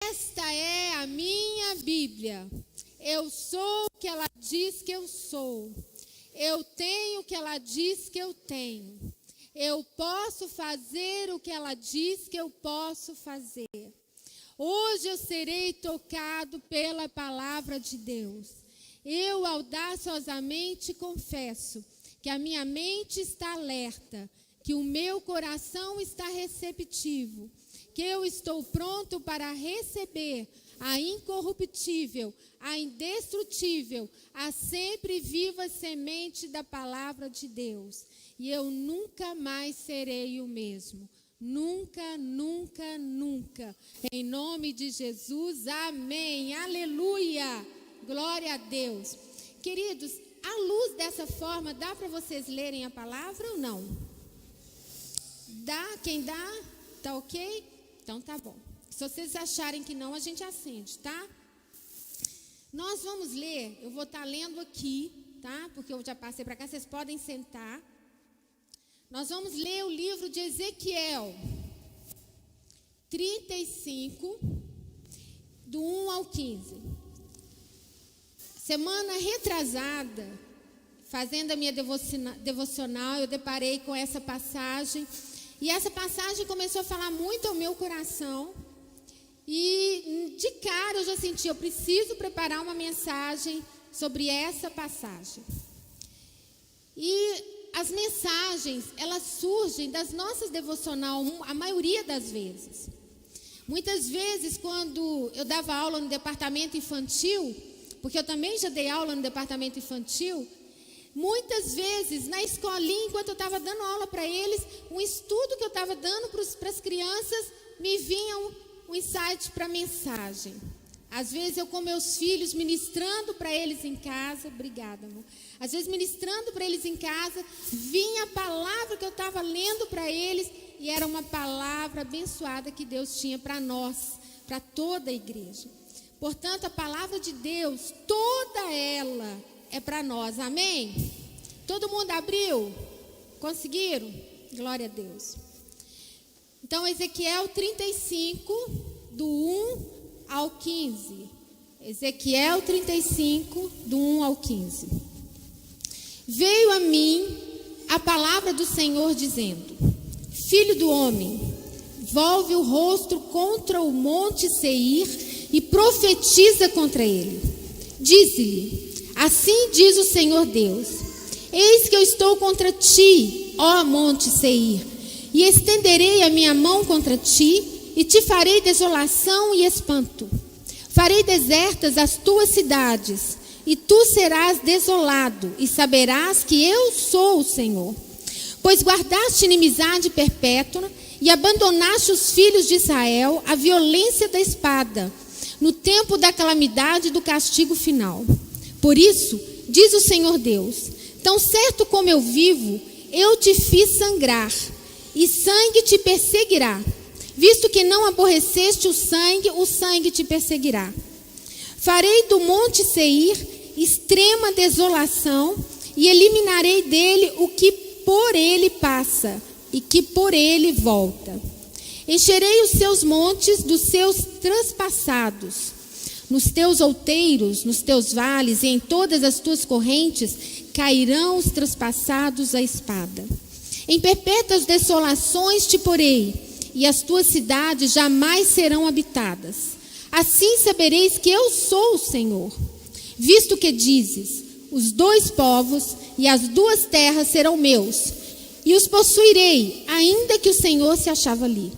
Esta é a minha Bíblia. Eu sou o que ela diz que eu sou. Eu tenho o que ela diz que eu tenho. Eu posso fazer o que ela diz que eu posso fazer. Hoje eu serei tocado pela palavra de Deus. Eu audaciosamente confesso que a minha mente está alerta, que o meu coração está receptivo, que eu estou pronto para receber a incorruptível, a indestrutível, a sempre viva semente da palavra de Deus. E eu nunca mais serei o mesmo. Nunca, nunca, nunca. Em nome de Jesus, amém. Aleluia. Glória a Deus. Queridos, à luz dessa forma, dá para vocês lerem a palavra ou não? Dá? Quem dá? Tá ok? Então tá bom. Se vocês acharem que não, a gente acende, tá? Nós vamos ler, eu vou estar lendo aqui, tá? Porque eu já passei para cá, vocês podem sentar. Nós vamos ler o livro de Ezequiel 35, do 1 ao 15. Semana retrasada, fazendo a minha devocional, eu deparei com essa passagem. E essa passagem começou a falar muito ao meu coração. E de cara eu já senti, eu preciso preparar uma mensagem sobre essa passagem. E as mensagens, elas surgem das nossas devocional, a maioria das vezes. Muitas vezes, quando eu dava aula no departamento infantil, porque eu também já dei aula no departamento infantil, muitas vezes, na escolinha, enquanto eu estava dando aula para eles, um estudo que eu estava dando para as crianças, me vinha um insight para a mensagem. Às vezes eu com meus filhos, ministrando para eles em casa, obrigada, amor. Às vezes ministrando para eles em casa, vinha a palavra que eu estava lendo para eles, e era uma palavra abençoada que Deus tinha para nós, para toda a igreja. Portanto, a palavra de Deus, toda ela é para nós, amém? Todo mundo abriu? Conseguiram? Glória a Deus. Então, Ezequiel 35, do 1 ao 15. Ezequiel 35, do 1 ao 15. Veio a mim a palavra do Senhor dizendo: Filho do homem, volve o rosto contra o monte Seir e profetiza contra ele. Dize-lhe: assim diz o Senhor Deus: eis que eu estou contra ti, ó monte Seir, e estenderei a minha mão contra ti, e te farei desolação e espanto. Farei desertas as tuas cidades, e tu serás desolado, e saberás que eu sou o Senhor. Pois guardaste inimizade perpétua, e abandonaste os filhos de Israel à violência da espada, no tempo da calamidade e do castigo final. Por isso, diz o Senhor Deus: tão certo como eu vivo, eu te fiz sangrar, e sangue te perseguirá. Visto que não aborreceste o sangue te perseguirá. Farei do monte Seir extrema desolação, e eliminarei dele o que por ele passa, e que por ele volta. Encherei os seus montes dos seus transpassados. Nos teus outeiros, nos teus vales e em todas as tuas correntes cairão os transpassados à espada. Em perpétuas desolações te porei, e as tuas cidades jamais serão habitadas. Assim sabereis que eu sou o Senhor. Visto que dizes: os dois povos e as duas terras serão meus, e os possuirei, ainda que o Senhor se achava ali.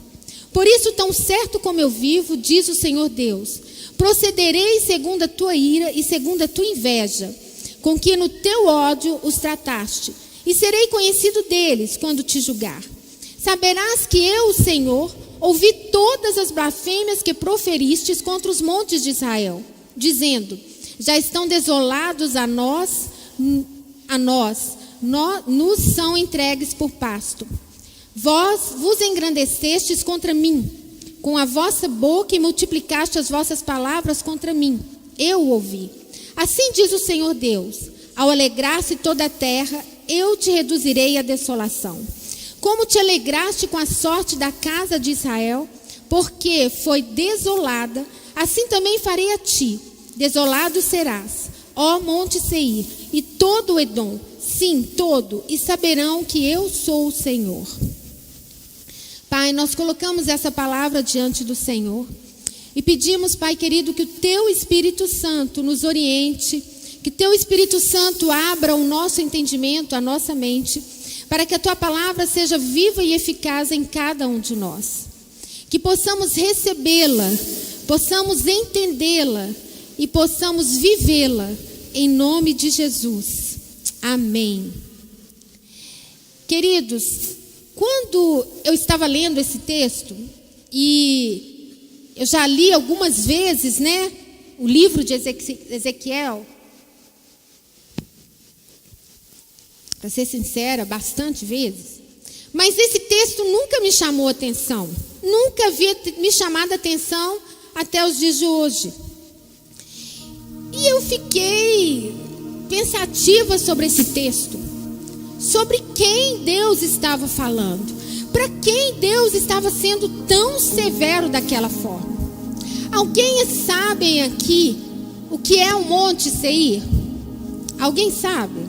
Por isso, tão certo como eu vivo, diz o Senhor Deus, procederei segundo a tua ira e segundo a tua inveja, com que no teu ódio os trataste, e serei conhecido deles quando te julgar. Saberás que eu, o Senhor, ouvi todas as blasfêmias que proferistes contra os montes de Israel, dizendo: já estão desolados nos são entregues por pasto. Vós vos engrandecestes contra mim, com a vossa boca, e multiplicaste as vossas palavras contra mim. Eu ouvi. Assim diz o Senhor Deus: ao alegrar-se toda a terra, eu te reduzirei à desolação. Como te alegraste com a sorte da casa de Israel, porque foi desolada, assim também farei a ti. Desolado serás, ó Monte Seir, e todo Edom, sim, todo, e saberão que eu sou o Senhor. Pai, nós colocamos essa palavra diante do Senhor e pedimos, Pai querido, que o Teu Espírito Santo nos oriente, que Teu Espírito Santo abra o nosso entendimento, a nossa mente, para que a Tua palavra seja viva e eficaz em cada um de nós. Que possamos recebê-la, possamos entendê-la e possamos vivê-la, em nome de Jesus. Amém. Queridos, quando eu estava lendo esse texto, e eu já li algumas vezes, né, o livro de Ezequiel, para ser sincera, bastante vezes, mas esse texto nunca me chamou a atenção, nunca havia me chamado a atenção até os dias de hoje. E eu fiquei pensativa sobre esse texto, sobre quem Deus estava falando, para quem Deus estava sendo tão severo daquela forma. Alguém sabe aqui o que é o Monte Seir? Alguém sabe?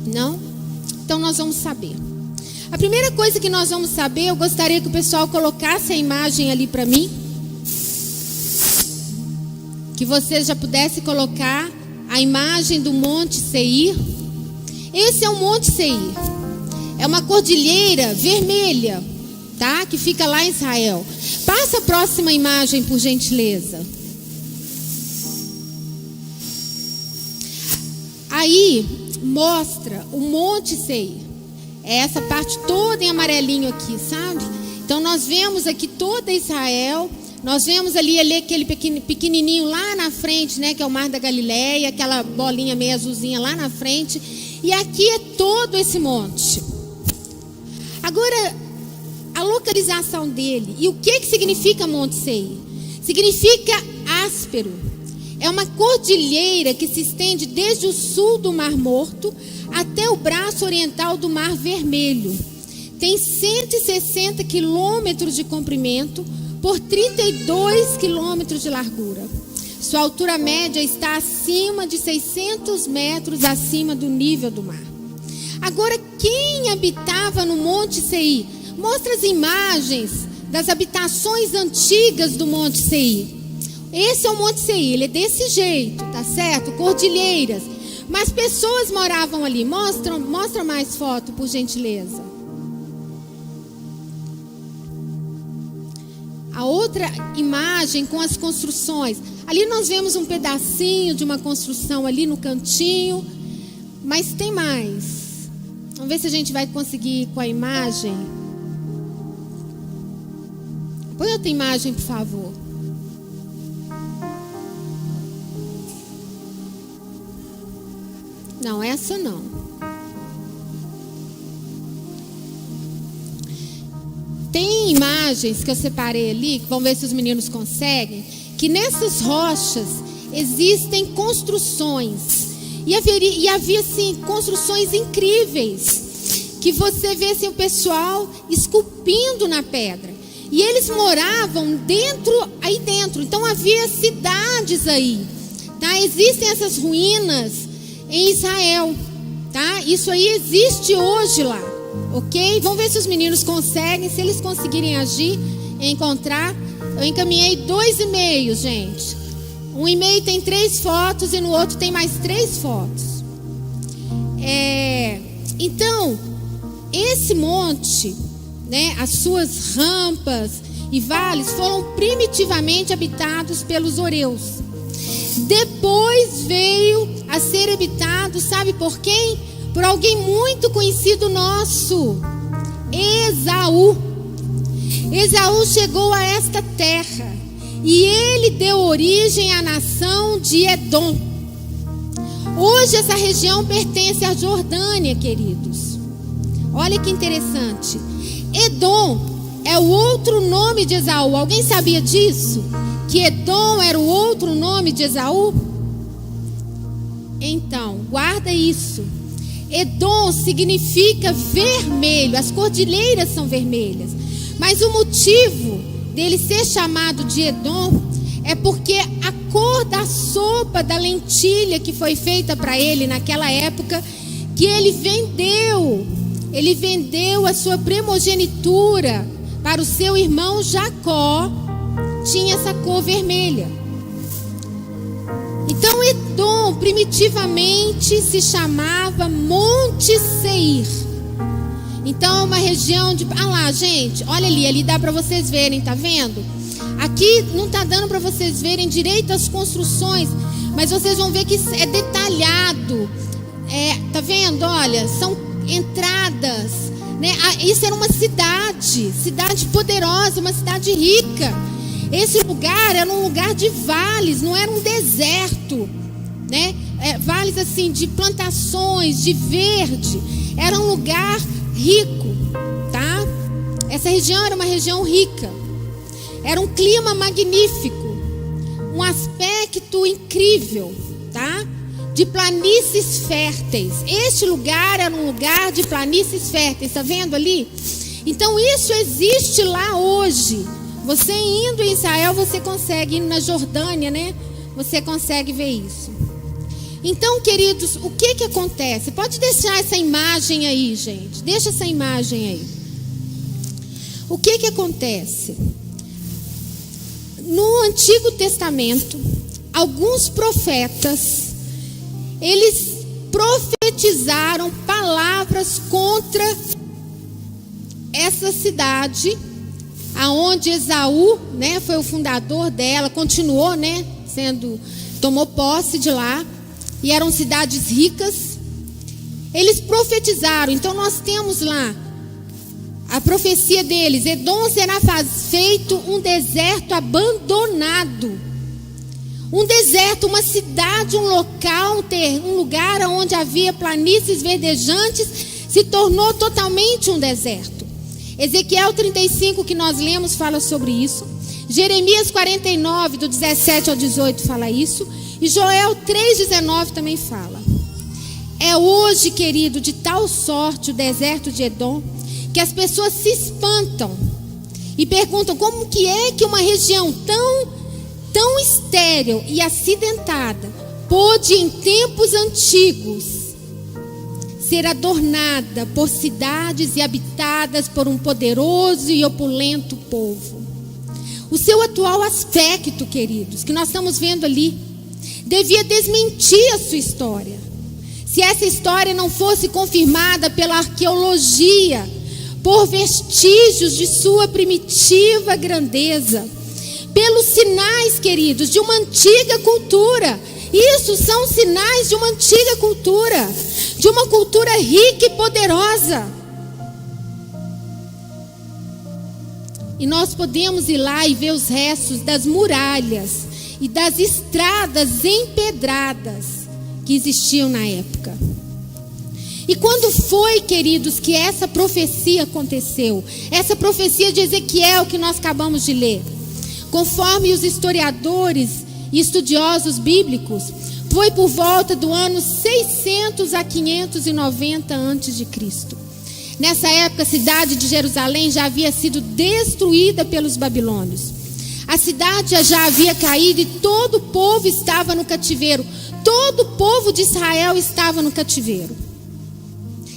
Não? Então nós vamos saber. A primeira coisa que nós vamos saber, eu gostaria que o pessoal colocasse a imagem ali para mim, que você já pudesse colocar a imagem do Monte Seir. Esse é o Monte Seir. É uma cordilheira vermelha, tá? Que fica lá em Israel. Passa a próxima imagem, por gentileza. Aí mostra o Monte Seir. É essa parte toda em amarelinho aqui, sabe? Então nós vemos aqui toda Israel. Nós vemos ali aquele pequenininho lá na frente, né, que é o Mar da Galileia, aquela bolinha meio azulzinha lá na frente. E aqui é todo esse monte. Agora, a localização dele. E o que significa Monte Seir? Significa áspero. É uma cordilheira que se estende desde o sul do Mar Morto até o braço oriental do Mar Vermelho. Tem 160 quilômetros de comprimento por 32 quilômetros de largura. Sua altura média está acima de 600 metros acima do nível do mar. Agora, quem habitava no Monte Seir? Mostra as imagens das habitações antigas do Monte Seir. Esse é o Monte Seir, ele é desse jeito, tá certo? Cordilheiras. Mas pessoas moravam ali. Mostra mais foto, por gentileza. A outra imagem com as construções. Ali nós vemos um pedacinho de uma construção ali no cantinho. Mas tem mais. Vamos ver se a gente vai conseguir com a imagem. Põe outra imagem, por favor. Não, essa não. Tem imagens que eu separei ali, vamos ver se os meninos conseguem, que nessas rochas existem construções. E havia assim, construções incríveis, que você vê assim, o pessoal esculpindo na pedra. E eles moravam aí dentro. Então havia cidades aí, tá? Existem essas ruínas em Israel, tá? Isso aí existe hoje lá, ok? Vamos ver se os meninos conseguem, se eles conseguirem agir, encontrar. Eu encaminhei 2 e-mails, gente. Um e-mail tem 3 fotos e no outro tem mais 3 fotos. Então, esse monte, né, as suas rampas e vales foram primitivamente habitados pelos Horeus. Depois veio a ser habitado, sabe por quem? Por alguém muito conhecido nosso, Esaú. Esaú chegou a esta terra e ele deu origem à nação de Edom. Hoje essa região pertence à Jordânia, queridos. Olha que interessante. Edom é o outro nome de Esaú. Alguém sabia disso? Que Edom era o outro nome de Esaú? Então, guarda isso. Edom significa vermelho. As cordilheiras são vermelhas. Mas o motivo dele ser chamado de Edom é porque a cor da sopa da lentilha que foi feita para ele naquela época, que ele vendeu a sua primogenitura para o seu irmão Jacó, tinha essa cor vermelha. Então Edom primitivamente se chamava Monte Seir. Então é uma região de... Ah lá, gente, olha ali dá para vocês verem, tá vendo? Aqui não está dando para vocês verem direito as construções, mas vocês vão ver que é detalhado. Tá vendo? Olha, são entradas, né? Isso era uma cidade poderosa, uma cidade rica. Esse lugar era um lugar de vales, não era um deserto, né? Vales assim de plantações, de verde. Era um lugar rico, tá? Essa região era uma região rica. Era um clima magnífico, um aspecto incrível, tá? De planícies férteis. Este lugar era um lugar de planícies férteis, tá vendo ali? Então isso existe lá hoje. Você indo em Israel, você consegue, indo na Jordânia, né? Você consegue ver isso. Então, queridos, o que acontece? Pode deixar essa imagem aí, gente. Deixa essa imagem aí. O que acontece? No Antigo Testamento, alguns profetas, eles profetizaram palavras contra essa cidade, aonde Esaú, né, foi o fundador dela, continuou, né, tomou posse de lá, e eram cidades ricas. Eles profetizaram. Então nós temos lá a profecia deles: Edom será feito um deserto abandonado. Um deserto, uma cidade, um local, um lugar onde havia planícies verdejantes, se tornou totalmente um deserto. Ezequiel 35, que nós lemos, fala sobre isso. Jeremias 49, do 17 ao 18, fala isso. E Joel 3,19 também fala. É hoje, querido, de tal sorte o deserto de Edom, que as pessoas se espantam e perguntam como que é que uma região tão estéril e acidentada pôde em tempos antigos ser adornada por cidades e habitadas por um poderoso e opulento povo. O seu atual aspecto, queridos, que nós estamos vendo ali, devia desmentir a sua história. Se essa história não fosse confirmada pela arqueologia, por vestígios de sua primitiva grandeza, pelos sinais, queridos, de uma antiga cultura. Isso são sinais de uma antiga cultura, de uma cultura rica e poderosa. E nós podemos ir lá e ver os restos das muralhas e das estradas empedradas que existiam na época. E quando foi, queridos, que essa profecia aconteceu? Essa profecia de Ezequiel que nós acabamos de ler, conforme os historiadores e estudiosos bíblicos, foi por volta do ano 600 a 590 a.C. Nessa época, a cidade de Jerusalém já havia sido destruída pelos babilônios. A cidade já havia caído e todo o povo estava no cativeiro. Todo o povo de Israel estava no cativeiro.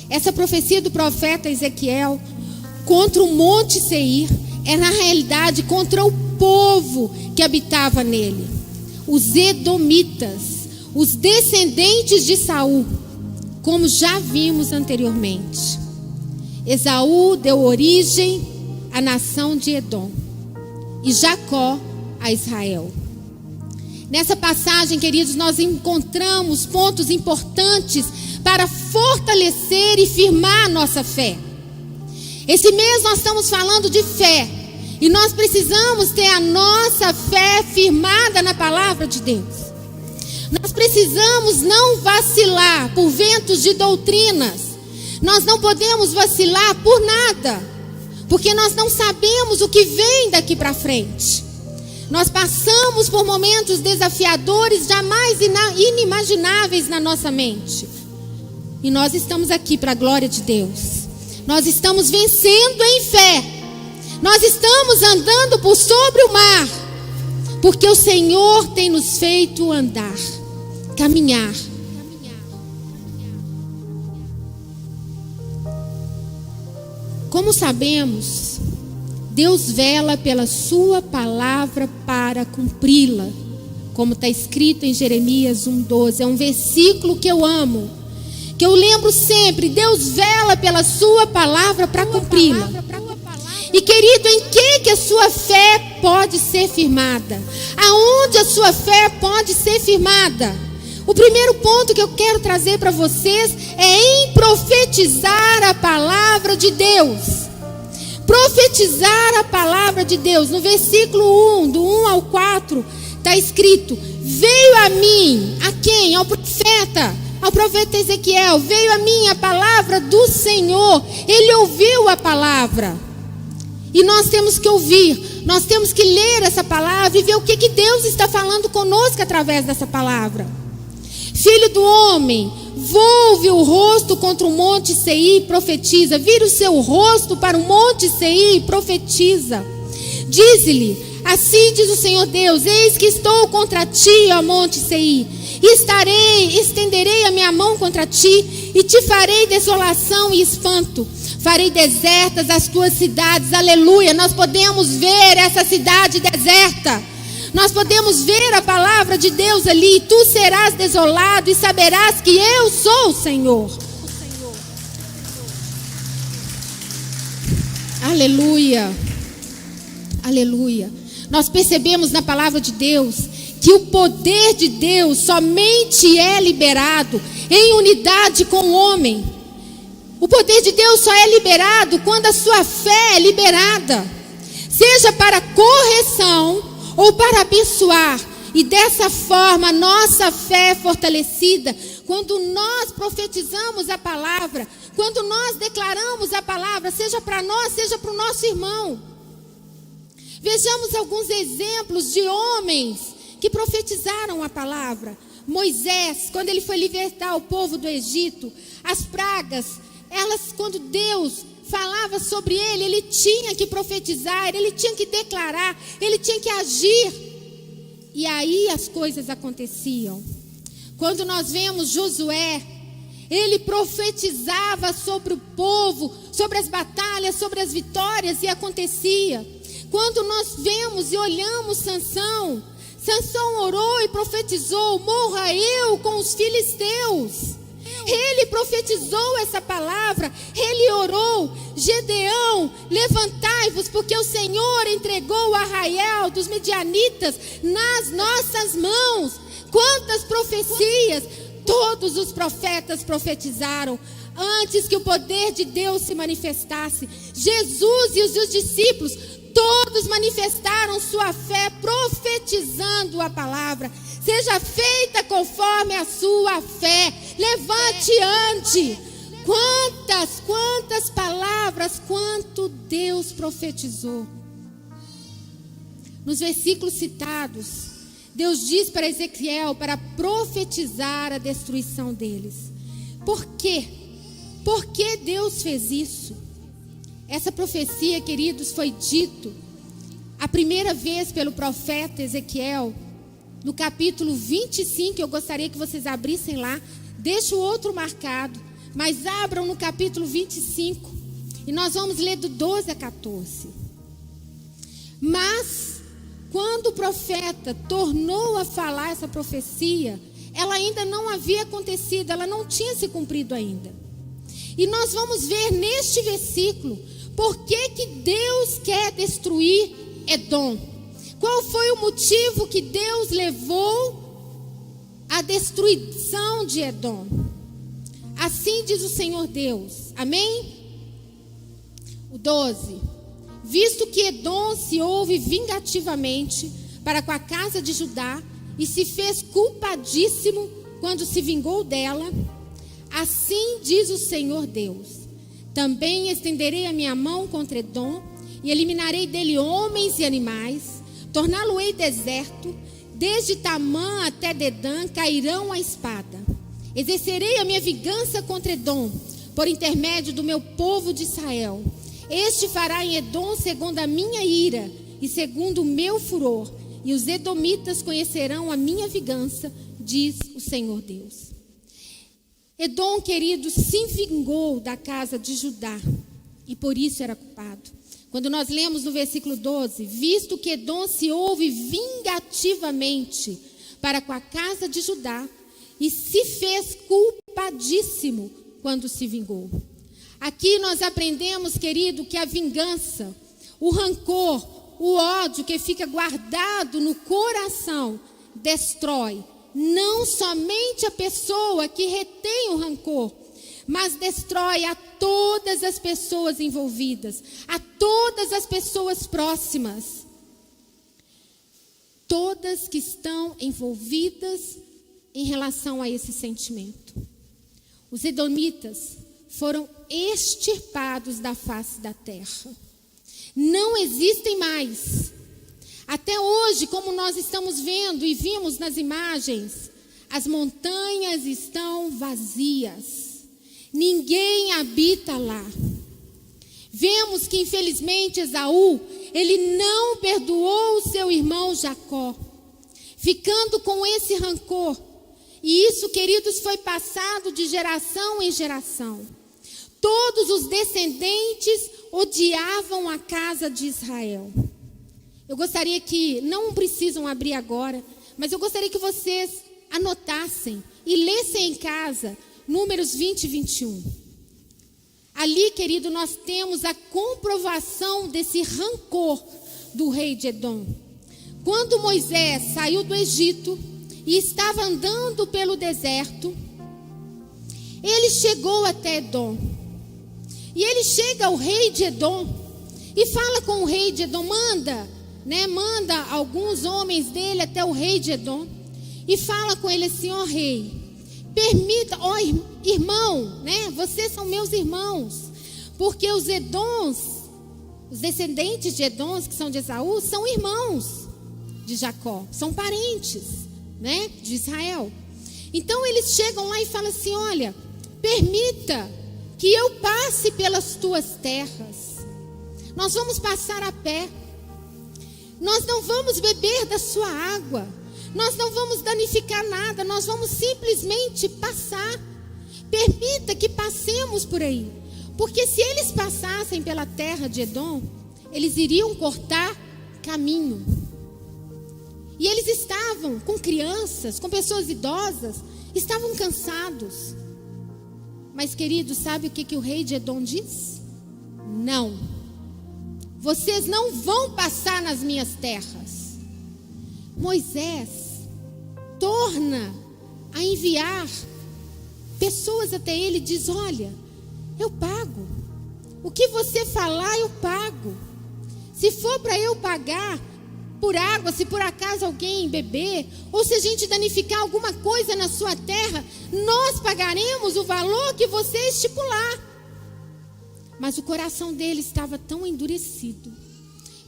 Essa profecia do profeta Ezequiel contra o Monte Seir é na realidade contra o povo que habitava nele. Os edomitas, os descendentes de Saul, como já vimos anteriormente. Esaú deu origem à nação de Edom e Jacó a Israel. Nessa passagem, queridos, nós encontramos pontos importantes para fortalecer e firmar a nossa fé. Esse mês nós estamos falando de fé, e nós precisamos ter a nossa fé firmada na palavra de Deus. Nós precisamos não vacilar por ventos de doutrinas. Nós não podemos vacilar por nada, porque nós não sabemos o que vem daqui para frente. Nós passamos por momentos desafiadores, jamais inimagináveis na nossa mente. E nós estamos aqui para a glória de Deus. Nós estamos vencendo em fé. Nós estamos andando por sobre o mar, porque o Senhor tem nos feito andar, caminhar. Como sabemos, Deus vela pela sua palavra para cumpri-la, como está escrito em Jeremias 1:12. É um versículo que eu amo, que eu lembro sempre. Deus vela pela sua palavra para cumpri-la. E querido, em que a sua fé pode ser firmada? Aonde a sua fé pode ser firmada? O primeiro ponto que eu quero trazer para vocês é em profetizar a palavra de Deus. Profetizar a palavra de Deus. No versículo 1, do 1 ao 4, está escrito: veio a mim, a quem? Ao profeta Ezequiel, veio a mim a palavra do Senhor. Ele ouviu a palavra. E nós temos que ouvir, nós temos que ler essa palavra e ver o que Deus está falando conosco através dessa palavra. Filho do homem, volve o rosto contra o monte Seir e profetiza. Vira o seu rosto para o monte Seir e profetiza. Dize-lhe: assim diz o Senhor Deus: eis que estou contra ti, ó monte Seir, e estenderei a minha mão contra ti, e te farei desolação e espanto. Farei desertas as tuas cidades. Aleluia. Nós podemos ver essa cidade deserta. Nós podemos ver a palavra de Deus ali. Tu serás desolado e saberás que eu sou o Senhor. Aleluia. Aleluia. Nós percebemos na palavra de Deus que o poder de Deus somente é liberado em unidade com o homem. O poder de Deus só é liberado quando a sua fé é liberada, seja para correção ou para abençoar. E dessa forma a nossa fé é fortalecida quando nós profetizamos a palavra, quando nós declaramos a palavra, seja para nós, seja para o nosso irmão. Vejamos alguns exemplos de homens que profetizaram a palavra. Moisés, quando ele foi libertar o povo do Egito, as pragas, quando Deus falava sobre ele, ele tinha que profetizar, ele tinha que declarar, ele tinha que agir. E aí as coisas aconteciam. Quando nós vemos Josué, ele profetizava sobre o povo, sobre as batalhas, sobre as vitórias, e acontecia. Quando nós vemos e olhamos Sansão orou e profetizou: morra eu com os filisteus. Ele profetizou essa palavra, ele orou: Gedeão, levantai-vos, porque o Senhor entregou o arraial dos medianitas nas nossas mãos. Quantas profecias! Todos os profetas profetizaram antes que o poder de Deus se manifestasse. Jesus e os seus discípulos, todos manifestaram sua fé profetizando a palavra. Seja feita conforme a sua fé. Levante e ande. Quantas palavras, quanto Deus profetizou. Nos versículos citados, Deus diz para Ezequiel para profetizar a destruição deles. Por quê? Por que Deus fez isso? Essa profecia, queridos, foi dito a primeira vez pelo profeta Ezequiel, no capítulo 25, eu gostaria que vocês abrissem lá, deixa o outro marcado, mas abram no capítulo 25, e nós vamos ler do 12 a 14. Mas, quando o profeta tornou a falar essa profecia, ela ainda não havia acontecido, ela não tinha se cumprido ainda. E nós vamos ver neste versículo, por que Deus quer destruir Edom. Qual foi o motivo que Deus levou à destruição de Edom? Assim diz o Senhor Deus. Amém? O 12. Visto que Edom se houve vingativamente para com a casa de Judá e se fez culpadíssimo quando se vingou dela, assim diz o Senhor Deus: também estenderei a minha mão contra Edom e eliminarei dele homens e animais. Torná-lo-ei deserto, desde Tamã até Dedã cairão a espada. Exercerei a minha vingança contra Edom, por intermédio do meu povo de Israel. Este fará em Edom segundo a minha ira e segundo o meu furor, e os edomitas conhecerão a minha vingança, diz o Senhor Deus. Edom, querido, se vingou da casa de Judá e por isso era culpado. Quando nós lemos no versículo 12, visto que Edom se houve vingativamente para com a casa de Judá e se fez culpadíssimo quando se vingou. Aqui nós aprendemos, querido, que a vingança, o rancor, o ódio que fica guardado no coração destrói não somente a pessoa que retém o rancor, mas destrói a todas as pessoas envolvidas, a todas as pessoas próximas. Todas que estão envolvidas em relação a esse sentimento. Os edomitas foram extirpados da face da terra. Não existem mais. Até hoje, como nós estamos vendo e vimos nas imagens, as montanhas estão vazias. Ninguém habita lá. Vemos que, infelizmente, Esaú, ele não perdoou o seu irmão Jacó, ficando com esse rancor. E isso, queridos, foi passado de geração em geração. Todos os descendentes odiavam a casa de Israel. Eu gostaria que, não precisam abrir agora, mas eu gostaria que vocês anotassem e lessem em casa Números 20 e 21. Ali, querido, nós temos a comprovação desse rancor do rei de Edom. Quando Moisés saiu do Egito e estava andando pelo deserto, ele chegou até Edom. E ele chega ao rei de Edom e fala com o rei de Edom, manda alguns homens dele até o rei de Edom e fala com ele assim: ó rei, permita, ó irmão, vocês são meus irmãos, porque os Edoms, os descendentes de Edom, que são de Esaú, são irmãos de Jacó, são parentes, de Israel. Então eles chegam lá e falam assim: olha, permita que eu passe pelas tuas terras. Nós vamos passar a pé. Nós não vamos beber da sua água. Nós não vamos danificar nada. Nós vamos simplesmente passar. Permita que passemos por aí. Porque se eles passassem pela terra de Edom, eles iriam cortar caminho. E eles estavam com crianças, com pessoas idosas, estavam cansados. Mas, querido, sabe o que o rei de Edom diz? Não. Vocês não vão passar nas minhas terras. Moisés torna a enviar pessoas até ele e diz: olha, eu pago. O que você falar, eu pago. Se for para eu pagar por água, se por acaso alguém beber, ou se a gente danificar alguma coisa na sua terra, nós pagaremos o valor que você estipular. Mas o coração dele estava tão endurecido,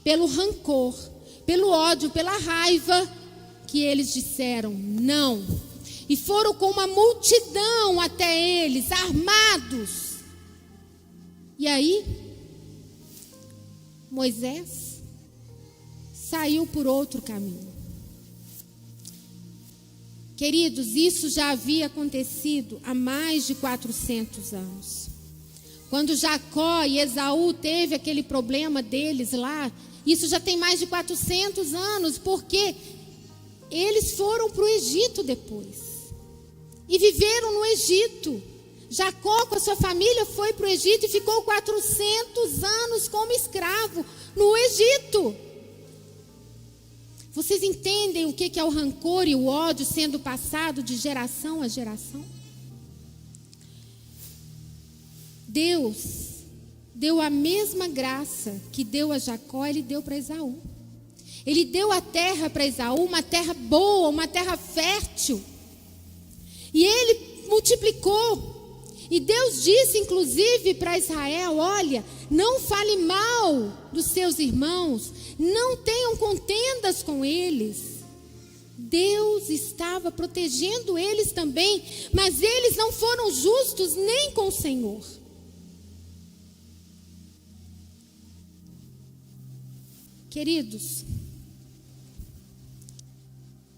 pelo rancor, pelo ódio, pela raiva, que eles disseram não. E foram com uma multidão até eles, armados. E aí, Moisés saiu por outro caminho. Queridos, isso já havia acontecido há mais de 400 anos. Quando Jacó e Esaú teve aquele problema deles lá, isso já tem mais de 400 anos, porque eles foram para o Egito depois. E viveram no Egito. Jacó com a sua família foi para o Egito e ficou 400 anos como escravo no Egito. Vocês entendem o que é o rancor e o ódio sendo passado de geração a geração? Deus deu a mesma graça que deu a Jacó, ele deu para Esaú. Ele deu a terra para Esaú, uma terra boa, uma terra fértil. E ele multiplicou. E Deus disse, inclusive, para Israel: olha, não fale mal dos seus irmãos, não tenham contendas com eles. Deus estava protegendo eles também, mas eles não foram justos nem com o Senhor. Queridos,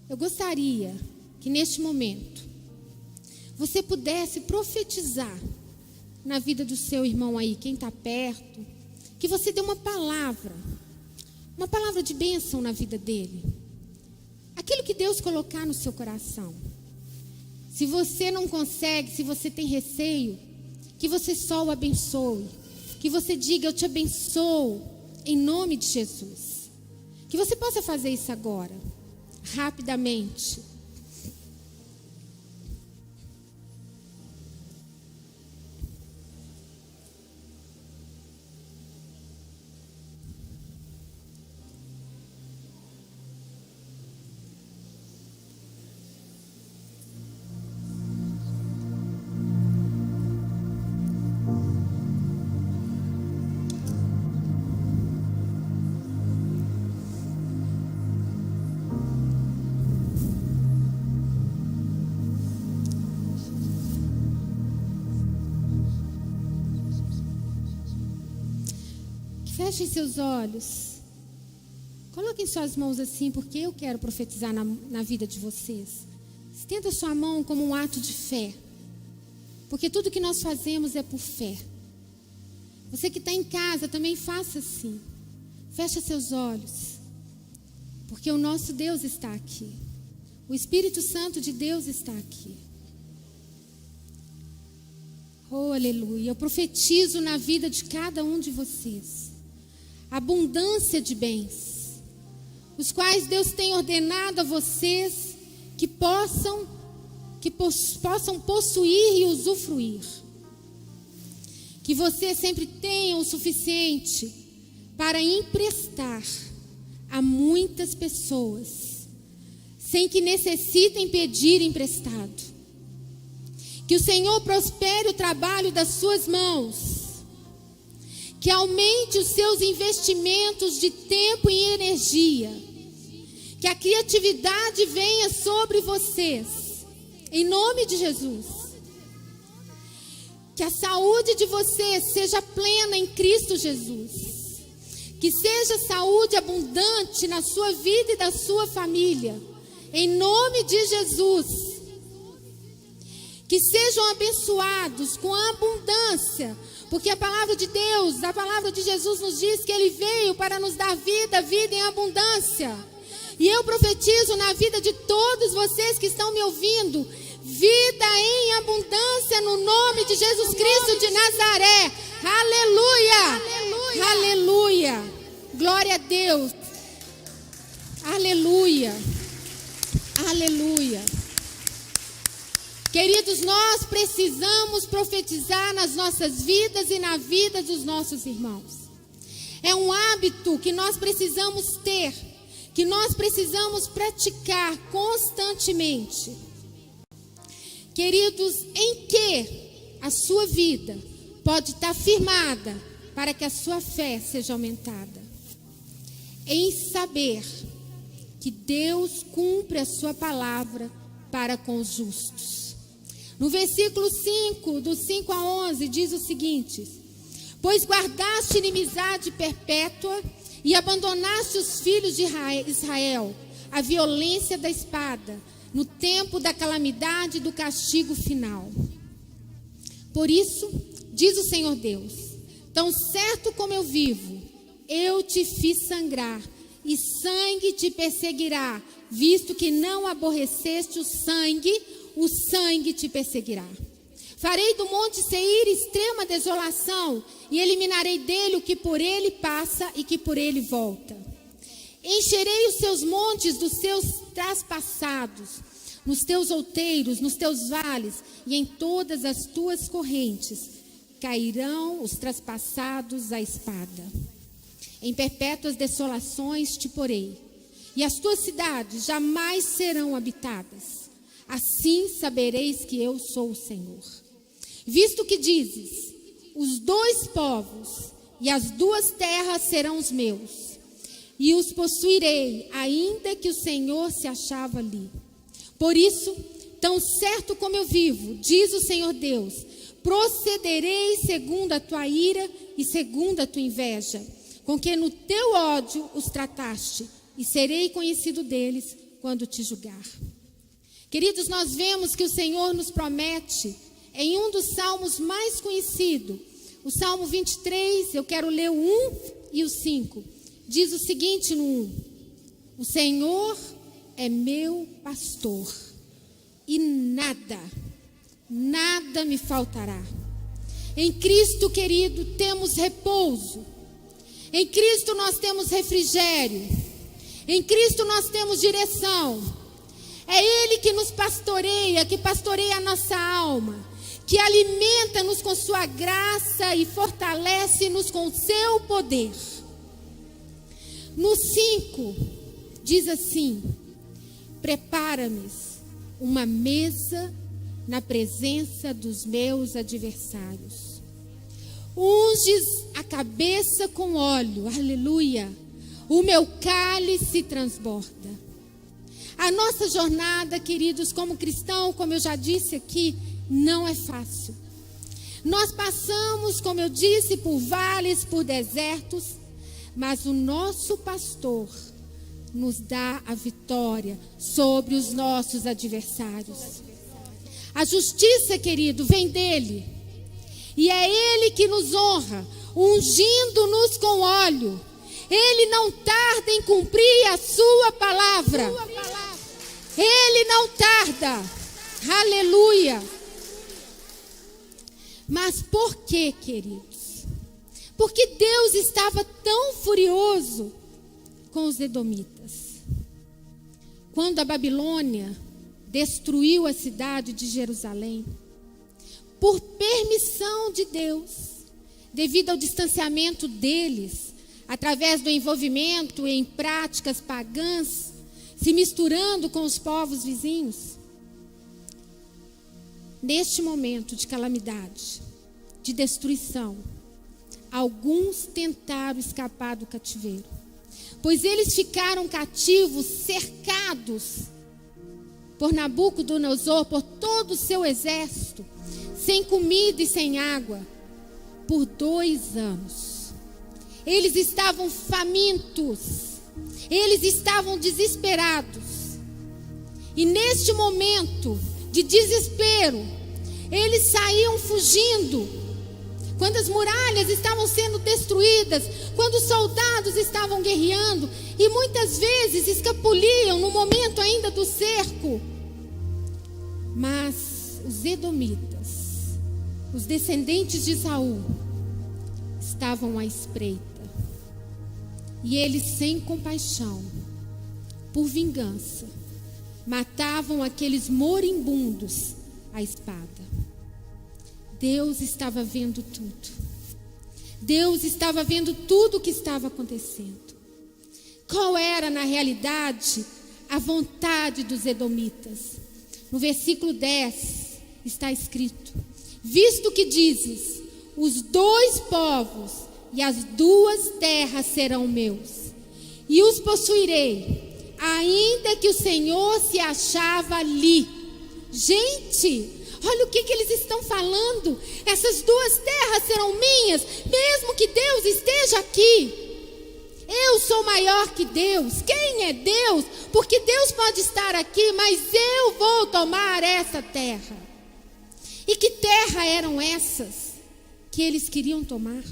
eu gostaria que neste momento você pudesse profetizar na vida do seu irmão aí, quem está perto, que você dê uma palavra de bênção na vida dele. Aquilo que Deus colocar no seu coração. Se você não consegue, se você tem receio, que você só o abençoe. Que você diga, eu te abençoo, em nome de Jesus. Que você possa fazer isso agora, rapidamente. Fechem seus olhos. Coloquem suas mãos assim, porque eu quero profetizar na vida de vocês. Estenda sua mão como um ato de fé. Porque tudo que nós fazemos é por fé. Você que está em casa também faça assim. Feche seus olhos. Porque o nosso Deus está aqui. O Espírito Santo de Deus está aqui. Oh, aleluia. Eu profetizo na vida de cada um de vocês abundância de bens, os quais Deus tem ordenado a vocês que possam possuir e usufruir. Que você sempre tenha o suficiente para emprestar a muitas pessoas, sem que necessitem pedir emprestado. Que o Senhor prospere o trabalho das suas mãos, que aumente os seus investimentos de tempo e energia, que a criatividade venha sobre vocês, em nome de Jesus. Que a saúde de vocês seja plena em Cristo Jesus, que seja saúde abundante na sua vida e da sua família, em nome de Jesus. Que sejam abençoados com abundância, porque a palavra de Deus, a palavra de Jesus nos diz que Ele veio para nos dar vida, vida em abundância. E eu profetizo na vida de todos vocês que estão me ouvindo, vida em abundância no nome de Jesus Cristo de Nazaré. Aleluia! Aleluia! Aleluia! Glória a Deus! Aleluia! Aleluia! Queridos, nós precisamos profetizar nas nossas vidas e na vida dos nossos irmãos. É um hábito que nós precisamos ter, que nós precisamos praticar constantemente. Queridos, em que a sua vida pode estar firmada para que a sua fé seja aumentada? Em saber que Deus cumpre a sua palavra para com os justos. No versículo 5, do 5 a 11, diz o seguinte: pois guardaste inimizade perpétua e abandonaste os filhos de Israel, a violência da espada, no tempo da calamidade e do castigo final. Por isso, diz o Senhor Deus, tão certo como eu vivo, eu te fiz sangrar, e sangue te perseguirá, visto que não aborreceste o sangue te perseguirá. Farei do monte Seir extrema desolação, e eliminarei dele o que por ele passa e que por ele volta. Encherei os seus montes dos seus traspassados, nos teus outeiros, nos teus vales, e em todas as tuas correntes cairão os traspassados à espada. Em perpétuas desolações te porei, e as tuas cidades jamais serão habitadas. Assim sabereis que eu sou o Senhor. Visto que dizes, os dois povos e as duas terras serão os meus, e os possuirei, ainda que o Senhor se achava ali. Por isso, tão certo como eu vivo, diz o Senhor Deus, procederei segundo a tua ira e segundo a tua inveja. com que no teu ódio os trataste, e serei conhecido deles quando te julgar. Queridos, nós vemos que o Senhor nos promete, em um dos salmos mais conhecidos, o Salmo 23, eu quero ler o 1 e o 5. Diz o seguinte no 1: o Senhor é meu pastor, e nada me faltará. Em Cristo, querido, temos repouso. Em Cristo nós temos refrigério. Em Cristo nós temos direção. É Ele que nos pastoreia, que pastoreia a nossa alma, que alimenta-nos com sua graça e fortalece-nos com seu poder. No 5, diz assim: prepara-me uma mesa na presença dos meus adversários. Unges a cabeça com óleo, aleluia, o meu cálice transborda. A nossa jornada, queridos, como cristão, como eu já disse aqui, não é fácil. Nós passamos, como eu disse, por vales, por desertos, mas o nosso pastor nos dá a vitória sobre os nossos adversários. A justiça, querido, vem dele. E é ele que nos honra, ungindo-nos com óleo. Ele não tarda em cumprir a sua palavra. Ele não tarda. Aleluia. Mas por que, queridos? Porque Deus estava tão furioso com os edomitas. Quando a Babilônia destruiu a cidade de Jerusalém, por permissão de Deus, devido ao distanciamento deles, através do envolvimento em práticas pagãs, se misturando com os povos vizinhos, neste momento de calamidade, de destruição, alguns tentaram escapar do cativeiro, pois eles ficaram cativos, cercados por Nabucodonosor, por todo o seu exército, sem comida e sem água, por 2 anos. Eles estavam famintos, eles estavam desesperados. E neste momento de desespero, eles saíam fugindo. Quando as muralhas estavam sendo destruídas, quando os soldados estavam guerreando, e muitas vezes escapuliam no momento ainda do cerco. Mas os edomitas, os descendentes de Saul, estavam à espreita. E eles, sem compaixão, por vingança, matavam aqueles moribundos à espada. Deus estava vendo tudo. Deus estava vendo tudo o que estava acontecendo. Qual era, na realidade, a vontade dos edomitas? No versículo 10 está escrito: visto que dizes, os 2 povos e as 2 terras serão meus, e os possuirei, ainda que o Senhor se achava ali. Gente, olha o que eles estão falando. Essas 2 terras serão minhas, mesmo que Deus esteja aqui. Eu sou maior que Deus. Quem é Deus? Porque Deus pode estar aqui, mas eu vou tomar essa terra. E que terra eram essas que eles queriam tomar?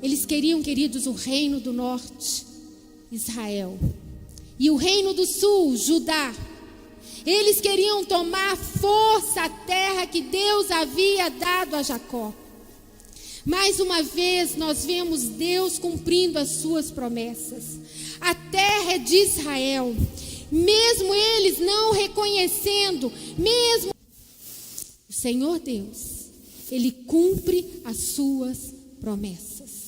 Eles queriam, queridos, o reino do norte, Israel, e o reino do sul, Judá. Eles queriam tomar força a terra que Deus havia dado a Jacó. Mais uma vez nós vemos Deus cumprindo as suas promessas. A terra é de Israel, mesmo eles não reconhecendo, mesmo o Senhor Deus, Ele cumpre as suas promessas.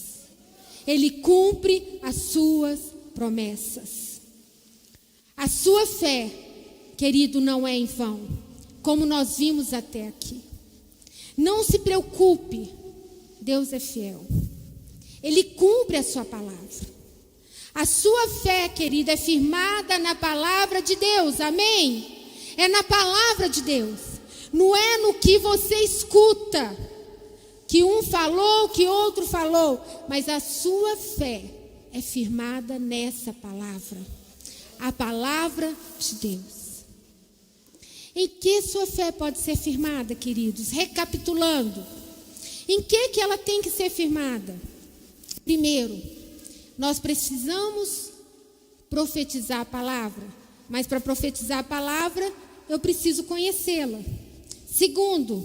Ele cumpre as suas promessas. A sua fé, querido, não é em vão, como nós vimos até aqui. Não se preocupe, Deus é fiel. Ele cumpre a sua palavra. A sua fé, querida, é firmada na palavra de Deus, amém? É na palavra de Deus. Não é no que você escuta que um falou, que outro falou, mas a sua fé é firmada nessa palavra, a palavra de Deus. Em que sua fé pode ser firmada, queridos? Recapitulando, em que ela tem que ser firmada? Primeiro, nós precisamos profetizar a palavra, mas para profetizar a palavra, eu preciso conhecê-la. Segundo,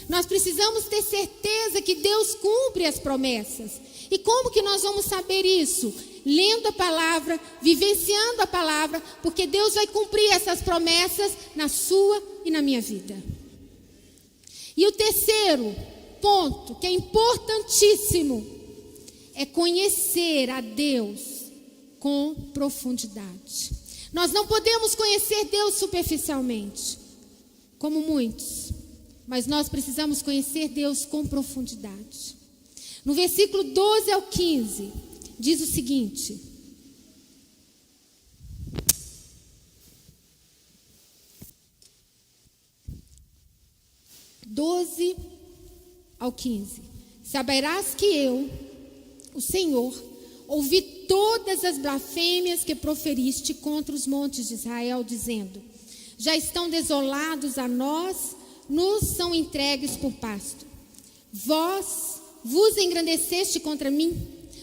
nós precisamos ter certeza que Deus cumpre as promessas. E como que nós vamos saber isso? Lendo a palavra, vivenciando a palavra, porque Deus vai cumprir essas promessas na sua e na minha vida. E o terceiro ponto, que é importantíssimo, é conhecer a Deus com profundidade. Nós não podemos conhecer Deus superficialmente, como muitos, mas nós precisamos conhecer Deus com profundidade. No versículo 12 ao 15, diz o seguinte: 12 ao 15. Saberás que eu, o Senhor, ouvi todas as blasfêmias que proferiste contra os montes de Israel, dizendo: já estão desolados a nós, nos são entregues por pasto. Vós vos engrandeceste contra mim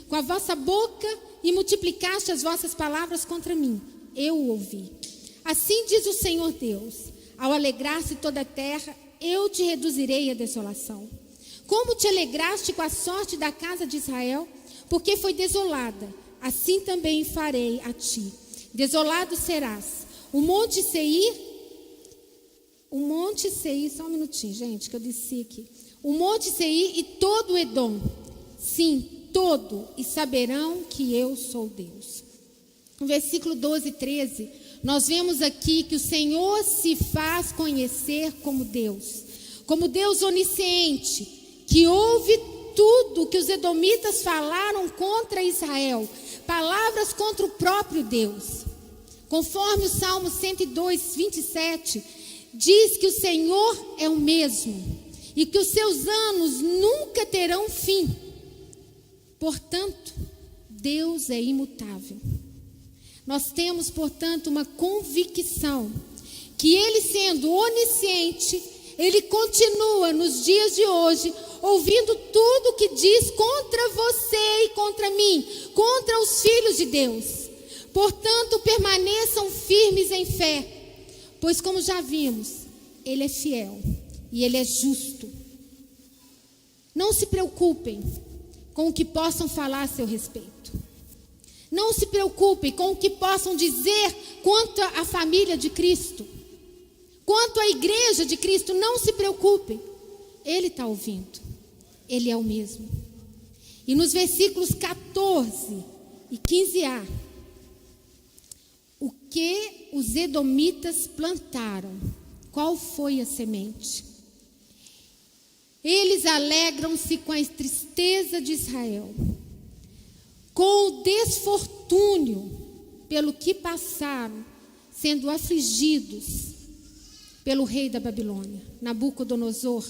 com a vossa boca e multiplicaste as vossas palavras contra mim. Eu o ouvi. Assim diz o Senhor Deus: ao alegrar-se toda a terra, eu te reduzirei à desolação. Como te alegraste com a sorte da casa de Israel, porque foi desolada, assim também farei a ti. Desolado serás. O monte Seir, só um minutinho, gente, que eu disse aqui. O monte Seir e todo o Edom, sim, todo, e saberão que eu sou Deus. No versículo 12 e 13, nós vemos aqui que o Senhor se faz conhecer como Deus onisciente, que ouve tudo que os edomitas falaram contra Israel, palavras contra o próprio Deus. Conforme o Salmo 102, 27, diz que o Senhor é o mesmo e que os seus anos nunca terão fim. Portanto, Deus é imutável. Nós temos, portanto, uma convicção que Ele, sendo onisciente, Ele continua nos dias de hoje ouvindo tudo que diz contra você e contra mim, contra os filhos de Deus. Portanto, permaneçam firmes em fé, pois como já vimos, Ele é fiel e Ele é justo. Não se preocupem com o que possam falar a seu respeito. Não se preocupem com o que possam dizer quanto à família de Cristo, quanto à igreja de Cristo. Não se preocupem, Ele está ouvindo, Ele é o mesmo. E nos versículos 14 e 15a, o que os edomitas plantaram, qual foi a semente? Eles alegram-se com a tristeza de Israel, com o desfortúnio pelo que passaram, sendo afligidos pelo rei da Babilônia, Nabucodonosor,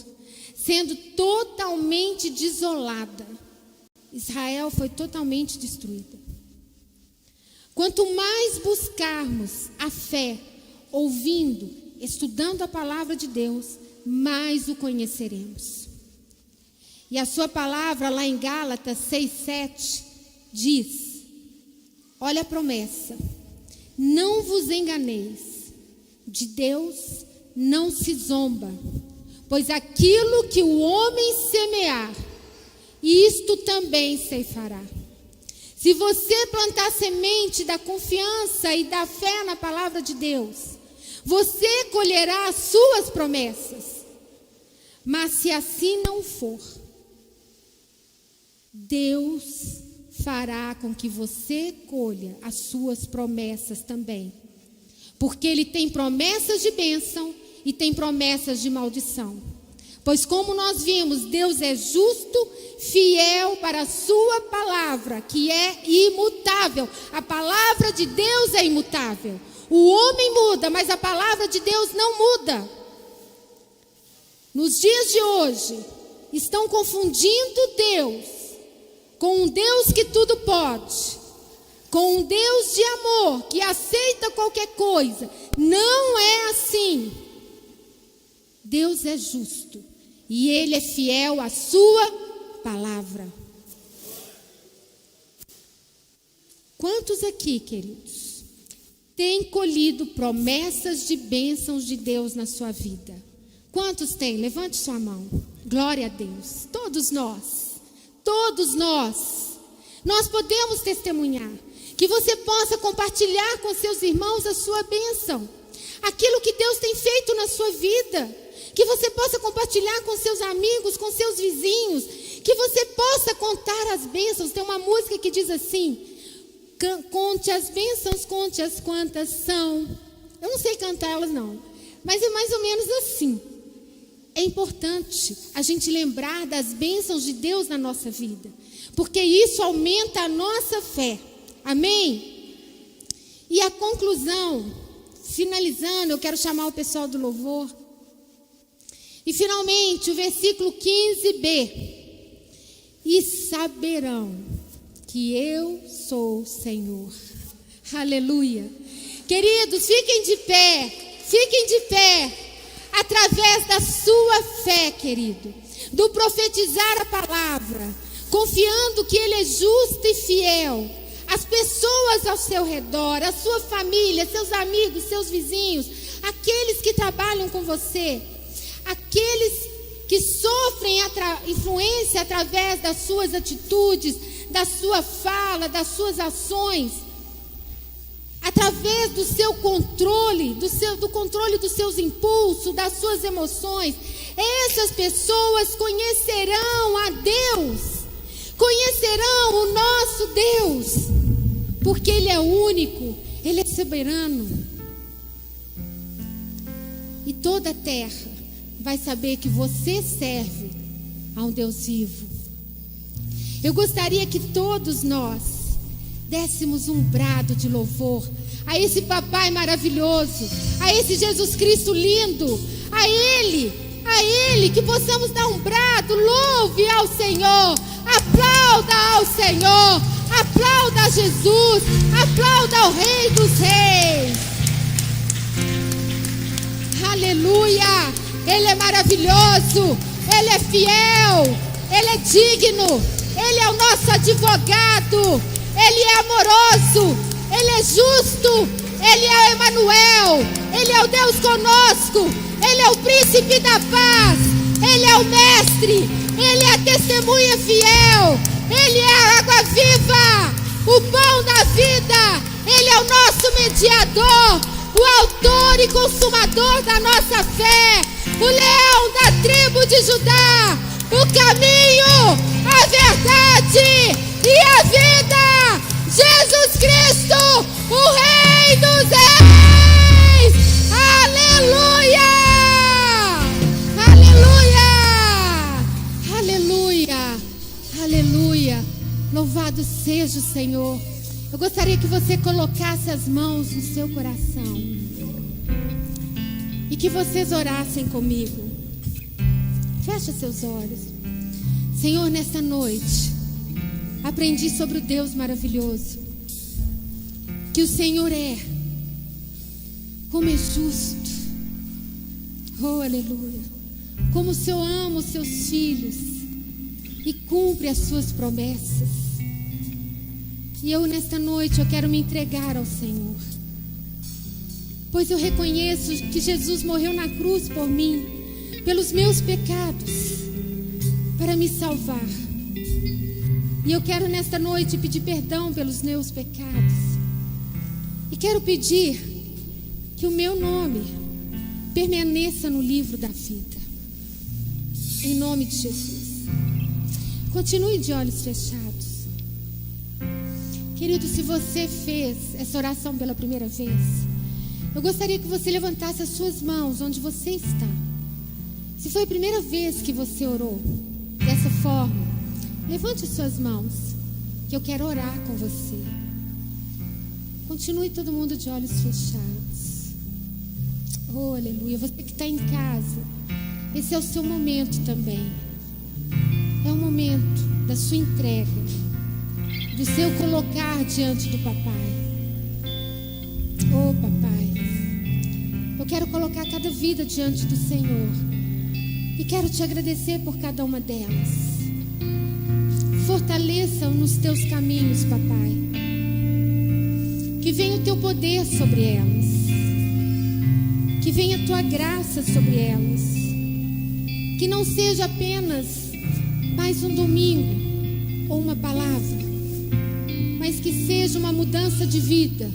sendo totalmente desolada. Israel foi totalmente destruída. Quanto mais buscarmos a fé, ouvindo, estudando a palavra de Deus, mais o conheceremos. E a sua palavra lá em Gálatas 6:7 diz: olha a promessa, não vos enganeis, de Deus não se zomba, pois aquilo que o homem semear, isto também ceifará. Se você plantar semente da confiança e da fé na palavra de Deus, você colherá as suas promessas. Mas se assim não for, Deus fará com que você colha as suas promessas também. Porque Ele tem promessas de bênção e tem promessas de maldição. Pois como nós vimos, Deus é justo, fiel para a sua palavra, que é imutável. A palavra de Deus é imutável. O homem muda, mas a palavra de Deus não muda. Nos dias de hoje, estão confundindo Deus com um Deus que tudo pode, com um Deus de amor que aceita qualquer coisa. Não é assim. Deus é justo e Ele é fiel à sua palavra. Quantos aqui, queridos, têm colhido promessas de bênçãos de Deus na sua vida? Quantos têm? Levante sua mão. Glória a Deus. Todos nós. Todos nós. Nós podemos testemunhar. Que você possa compartilhar com seus irmãos a sua bênção. Aquilo que Deus tem feito na sua vida. Que você possa compartilhar com seus amigos, com seus vizinhos. Que você possa contar as bênçãos. Tem uma música que diz assim: conte as bênçãos, conte as quantas são. Eu não sei cantar elas não, mas é mais ou menos assim. É importante a gente lembrar das bênçãos de Deus na nossa vida, porque isso aumenta a nossa fé. Amém? E a conclusão, finalizando, eu quero chamar o pessoal do louvor. E finalmente, o versículo 15b. E saberão que eu sou o Senhor. Aleluia. Queridos, fiquem de pé. Fiquem de pé. Através da sua fé, querido, do profetizar a palavra, confiando que Ele é justo e fiel, as pessoas ao seu redor, a sua família, seus amigos, seus vizinhos, aqueles que trabalham com você, aqueles que sofrem influência através das suas atitudes, da sua fala, das suas ações, através do seu controle, do controle dos seus impulsos, das suas emoções. Essas pessoas conhecerão a Deus, conhecerão o nosso Deus, porque Ele é único, Ele é soberano. E toda a terra vai saber que você serve a um Deus vivo. Eu gostaria que todos nós dessemos um brado de louvor a esse papai maravilhoso, a esse Jesus Cristo lindo, a Ele, que possamos dar um brado. Louve ao Senhor, aplauda ao Senhor, aplauda a Jesus, aplauda ao Rei dos Reis. Aleluia. Ele é maravilhoso, Ele é fiel, Ele é digno, Ele é o nosso advogado, Ele é amoroso, Ele é justo, Ele é o Emanuel, Ele é o Deus conosco, Ele é o príncipe da paz, Ele é o mestre, Ele é a testemunha fiel, Ele é a água viva, o pão da vida, Ele é o nosso mediador, o autor e consumador da nossa fé, o leão da tribo de Judá, o caminho, a verdade e a vida, Jesus Cristo, o Rei dos Reis. Aleluia, aleluia, aleluia, aleluia. Louvado seja o Senhor. Eu gostaria que você colocasse as mãos no seu coração e que vocês orassem comigo. Feche seus olhos. Senhor, nesta noite aprendi sobre o Deus maravilhoso, que o Senhor é, como é justo, oh aleluia, como o Senhor ama os seus filhos e cumpre as suas promessas. E eu nesta noite eu quero me entregar ao Senhor, pois eu reconheço que Jesus morreu na cruz por mim, pelos meus pecados, para me salvar. E eu quero nesta noite pedir perdão pelos meus pecados. E quero pedir que o meu nome permaneça no livro da vida. Em nome de Jesus. Continue de olhos fechados. Querido, se você fez essa oração pela primeira vez, eu gostaria que você levantasse as suas mãos onde você está. Se foi a primeira vez que você orou dessa forma, levante as suas mãos, que eu quero orar com você. Continue todo mundo de olhos fechados. Oh, aleluia. Você que está em casa, esse é o seu momento também. é o momento da sua entrega, do seu colocar diante do papai. Oh, papai, eu quero colocar cada vida diante do Senhor e quero te agradecer por cada uma delas. Fortaleça-o nos teus caminhos, papai. Que venha o teu poder sobre elas. Que venha a tua graça sobre elas. Que não seja apenas mais um domingo ou uma palavra, mas que seja uma mudança de vida.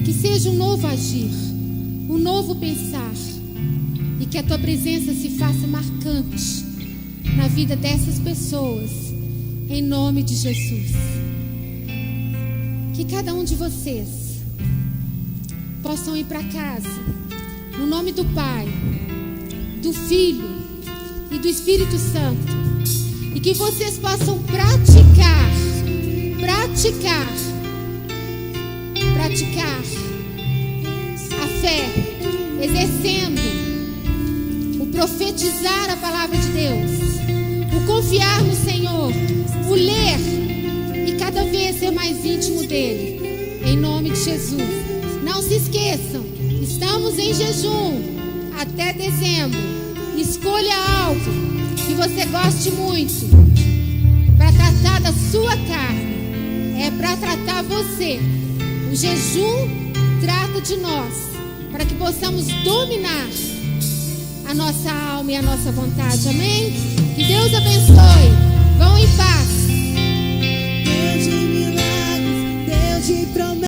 Que seja um novo agir, um novo pensar. E que a tua presença se faça marcante na vida dessas pessoas, em nome de Jesus. Que cada um de vocês possam ir para casa, no nome do Pai, do Filho e do Espírito Santo. E que vocês possam praticar a fé, exercendo o profetizar a palavra de Deus, o confiar no Senhor, o ler e cada vez ser mais íntimo dele, em nome de Jesus. Não se esqueçam, estamos em jejum até dezembro. Escolha algo que você goste muito para tratar da sua carne, é para tratar você. O jejum trata de nós, para que possamos dominar a nossa alma e a nossa vontade. Amém? Que Deus abençoe. Vão em paz.